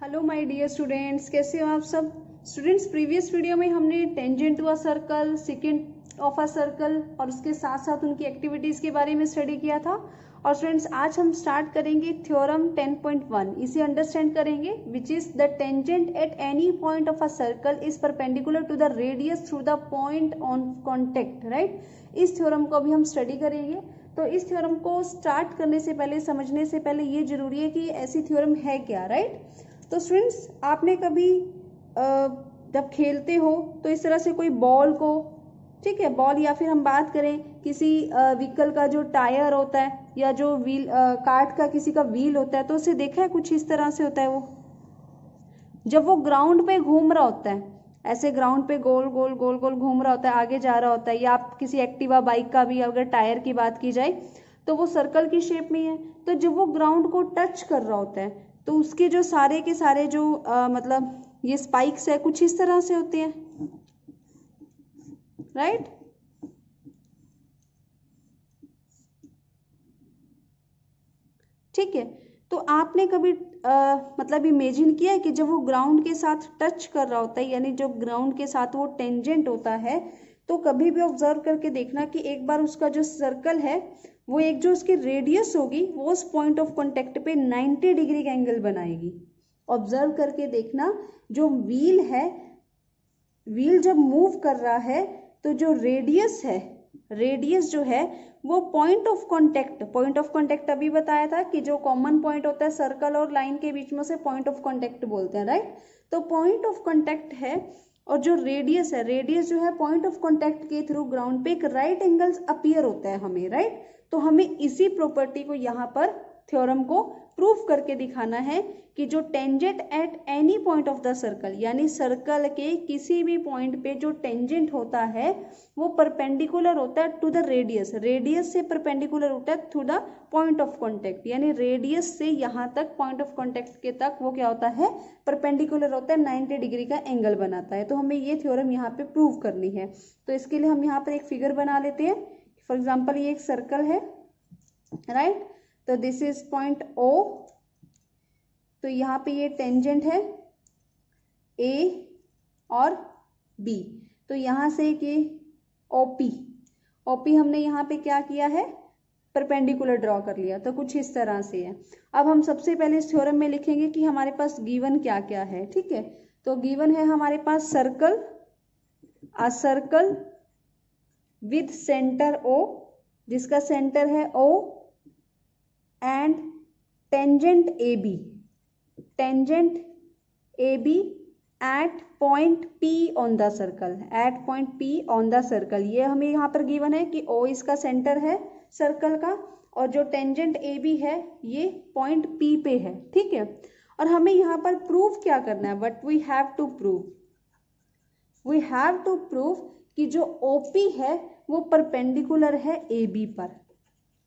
Hello my dear students, कैसे हो आप सब स्टूडेंट्स। प्रीवियस वीडियो में हमने tangent to a circle, secant of a circle और उसके साथ साथ उनकी एक्टिविटीज़ के बारे में स्टडी किया था। और स्टूडेंट्स आज हम स्टार्ट करेंगे थ्योरम 10.1। इसे अंडरस्टैंड करेंगे, which is the tangent at any point of a circle is perpendicular to the radius through the point on contact. Right, इस थ्योरम को अभी हम स्टडी करेंगे। तो इस थ्योरम को स्टार्ट करने से पहले, समझने से पहले ये जरूरी है कि ऐसी थ्योरम है क्या। राइट, तो स्टूडेंट्स आपने कभी जब खेलते हो तो इस तरह से कोई बॉल को, ठीक है, बॉल या फिर हम बात करें किसी व्हीकल का जो टायर होता है या जो व्हील कार्ट का किसी का व्हील होता है, तो उसे देखा है कुछ इस तरह से होता है। वो जब वो ग्राउंड पे घूम रहा होता है, ऐसे ग्राउंड पे गोल गोल गोल गोल घूम रहा होता है, आगे जा रहा होता है, या आप किसी एक्टिवा बाइक का भी अगर टायर की बात की जाए तो वो सर्कल की शेप में है। तो जब वो ग्राउंड को टच कर रहा होता है तो उसके जो सारे के सारे जो मतलब ये स्पाइक्स है कुछ इस तरह से होते हैं। राइट, ठीक है। तो आपने कभी मतलब इमेजिन किया है कि जब वो ग्राउंड के साथ टच कर रहा होता है, यानी जो ग्राउंड के साथ वो टेंजेंट होता है, तो कभी भी ऑब्जर्व करके देखना कि एक बार उसका जो सर्कल है वो एक जो उसकी रेडियस होगी वो उस पॉइंट ऑफ कांटेक्ट पे 90 डिग्री का एंगल बनाएगी। ऑब्जर्व करके देखना, जो व्हील है, व्हील जब मूव कर रहा है तो जो रेडियस है, रेडियस जो है वो पॉइंट ऑफ कांटेक्ट अभी बताया था कि जो कॉमन पॉइंट होता है सर्कल और लाइन के बीच में से पॉइंट ऑफ कांटेक्ट बोलते हैं। राइट, तो पॉइंट ऑफ कांटेक्ट है और जो रेडियस है, रेडियस जो है पॉइंट ऑफ कांटेक्ट के थ्रू ग्राउंड पे एक राइट एंगल्स अपीयर होता है हमें। राइट, तो हमें इसी प्रॉपर्टी को यहाँ पर थ्योरम को प्रूफ करके दिखाना है कि जो tangent at any point of the circle, यानी सर्कल के किसी भी पॉइंट पे जो टेंजेंट होता है वो परपेंडिकुलर होता है टू द रेडियस, रेडियस से परपेंडिकुलर होता है through the point of contact, यानी रेडियस से यहाँ तक पॉइंट ऑफ कांटेक्ट के तक वो क्या होता है, परपेंडिकुलर होता है, 90 डिग्री का एंगल बनाता है। तो हमें ये थ्योरम यहाँ पे प्रूव करनी है। तो इसके लिए हम यहाँ पर एक फिगर बना लेते हैं। फॉर एग्जाम्पल ये एक सर्कल है। राइट, तो दिस इज पॉइंट O। तो यहाँ पे ये टेंजेंट है A और B। तो यहाँ से कि OP हमने यहाँ पे क्या किया है, परपेंडिकुलर ड्रॉ कर लिया। तो कुछ इस तरह से है। अब हम सबसे पहले इस थ्योरम में लिखेंगे कि हमारे पास गिवन क्या क्या है। ठीक है, तो गिवन है हमारे पास circle, a circle with centre O, जिसका सेंटर है O, and tangent AB at point P on the circle, at point P on the circle. ये हमें यहाँ पर गिवन है कि O इसका सेंटर है सर्कल का और जो टेंजेंट AB है ये पॉइंट P पे है। ठीक है, और हमें यहाँ पर प्रूव क्या करना है, what we have to prove कि जो OP है वो परपेंडिकुलर है AB पर।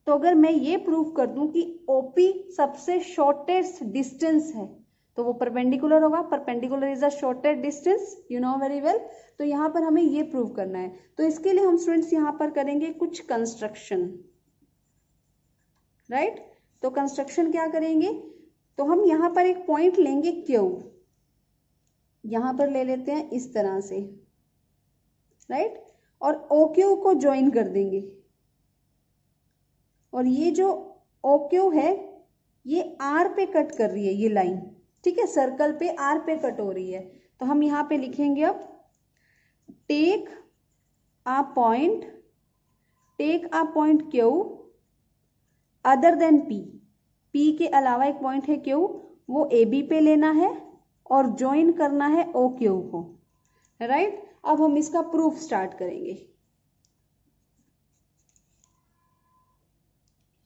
तो अगर मैं ये प्रूव कर दूं कि OP सबसे शॉर्टेस्ट डिस्टेंस है तो वो परपेंडिकुलर होगा। Perpendicular is the shortest distance, you know very well. तो यहाँ पर हमें ये प्रूव करना है। तो इसके लिए हम स्टूडेंट्स यहाँ पर करेंगे कुछ कंस्ट्रक्शन। राइट, तो कंस्ट्रक्शन क्या करेंगे, तो हम यहाँ पर एक पॉइंट लेंगे Q, यहाँ पर ले लेते हैं इस तरह से। राइट, और OQ को ज्वाइन कर देंगे। और ये जो OQ है ये R पे कट कर रही है ये लाइन। ठीक है, सर्कल पे R पे कट हो रही है। तो हम यहाँ पे लिखेंगे अब take a point Q other than P के अलावा एक पॉइंट है Q, वो AB पे लेना है और ज्वाइन करना है OQ को। राइट, अब हम इसका प्रूफ स्टार्ट करेंगे।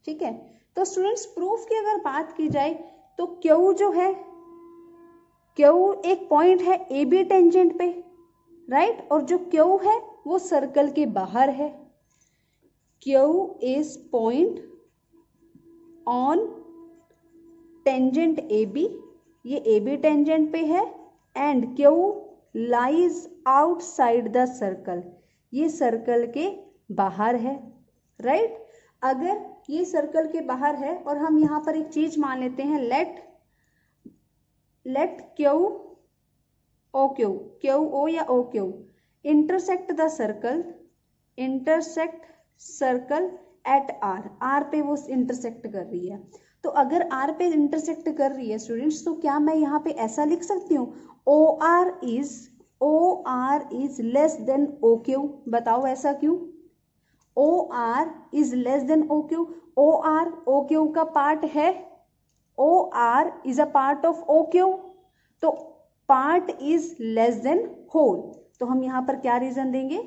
ठीक है, तो स्टूडेंट्स प्रूफ की अगर बात की जाए तो Q जो है, Q एक पॉइंट है AB टेंजेंट पे। राइट, और जो Q है वो सर्कल के बाहर है। Q is point on tangent AB, ये AB टेंजेंट पे है, and Q lies outside the circle, ये सर्कल के बाहर है। राइट, अगर ये सर्कल के बाहर है और हम यहाँ पर एक चीज मान लेते हैं, let let Q O Q, Q O या O Q intersect the circle, intersect circle at R, R पे वो इंटरसेक्ट कर रही है। तो अगर आर पे इंटरसेक्ट कर रही है स्टूडेंट्स, तो क्या मैं यहाँ पे ऐसा लिख सकती हूँ O R is less than O Q? बताओ ऐसा क्यों? O R is less than O Q, O R O Q का पार्ट है, O R is a part of O Q, तो part is less than whole. तो हम यहां पर क्या रीजन देंगे?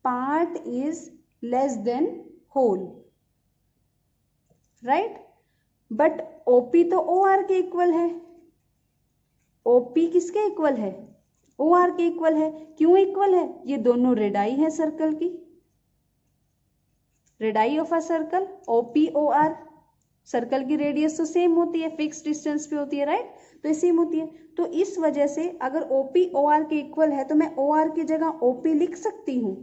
Part is less than whole, right. But OP तो ओ आर के इक्वल है, ओपी किसके इक्वल है? ओ आर के इक्वल है। क्यों इक्वल है? ये दोनों रेडाई है सर्कल की, radii of a circle OP O R. Circle की रेडियस तो सेम होती है, फिक्स डिस्टेंस पे होती है, राइट, तो सेम होती है। तो इस वजह से अगर ओपी ओ आर के इक्वल है तो मैं ओ आर की जगह ओपी लिख सकती हूं।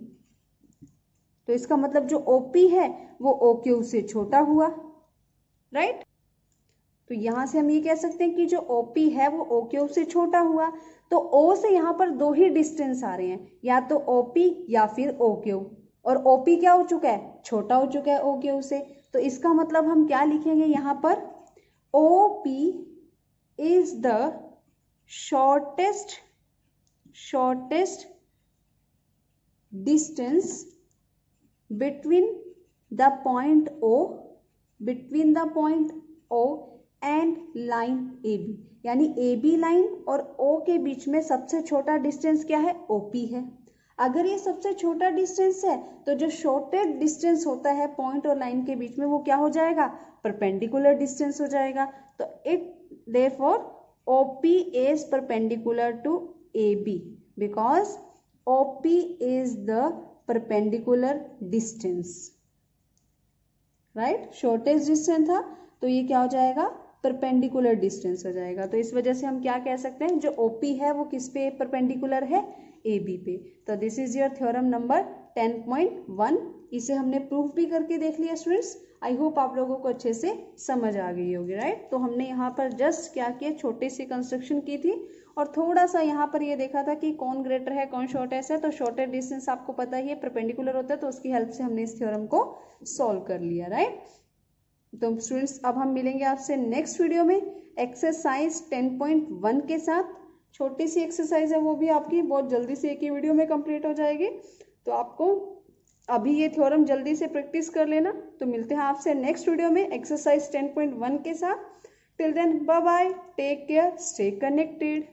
तो इसका मतलब जो ओपी है वो ओ क्यू से छोटा हुआ, राइट। तो यहां से हम ये कह सकते हैं कि जो ओपी है वो ओ क्यू से छोटा हुआ। तो ओ से यहां पर दो ही डिस्टेंस आ रहे हैं, या तो ओपी या फिर ओ क्यू, और ओपी क्या हो चुका है? छोटा हो चुका है ओ क्यू से। तो इसका मतलब हम क्या लिखेंगे यहां पर? OP is the shortest distance between the point O and line AB, यानी AB लाइन और O के बीच में सबसे छोटा डिस्टेंस क्या है? OP है। अगर ये सबसे छोटा डिस्टेंस है तो जो शॉर्टेड डिस्टेंस होता है पॉइंट और लाइन के बीच में वो क्या हो जाएगा? परपेंडिकुलर डिस्टेंस हो जाएगा। तो it therefore OP is perpendicular to AB because OP is the perpendicular distance, right. Shortage distance था तो ये क्या हो जाएगा? परपेंडिकुलर डिस्टेंस हो जाएगा। तो इस वजह से हम क्या कह सकते हैं? जो ओपी है वो किस पे परपेंडिकुलर है? ए बी पे। तो this is your theorem number 10.1। इसे हमने प्रूफ भी करके देख लिया स्टूडेंट्स। आई होप आप लोगों को अच्छे से समझ आ गई होगी, राइट। तो हमने यहाँ पर जस्ट क्या किया, छोटी सी कंस्ट्रक्शन की थी और थोड़ा सा यहाँ पर ये देखा था कि कौन ग्रेटर है कौन शॉर्टेस्ट है। तो शॉर्टेस्ट डिस्टेंस आपको पता ही है परपेंडिकुलर होता है, तो उसकी हेल्प से हमने इस थ्योरम को सॉल्व कर लिया, राइट। तो स्टूडेंट्स अब हम मिलेंगे आपसे नेक्स्ट वीडियो में एक्सरसाइज 10.1 के साथ। छोटी सी एक्सरसाइज है, वो भी आपकी बहुत जल्दी से एक ही वीडियो में कंप्लीट हो जाएगी। तो आपको अभी ये थ्योरम जल्दी से प्रैक्टिस कर लेना। तो मिलते हैं आपसे नेक्स्ट वीडियो में एक्सरसाइज 10.1 के साथ। Till then bye bye, take care, stay connected.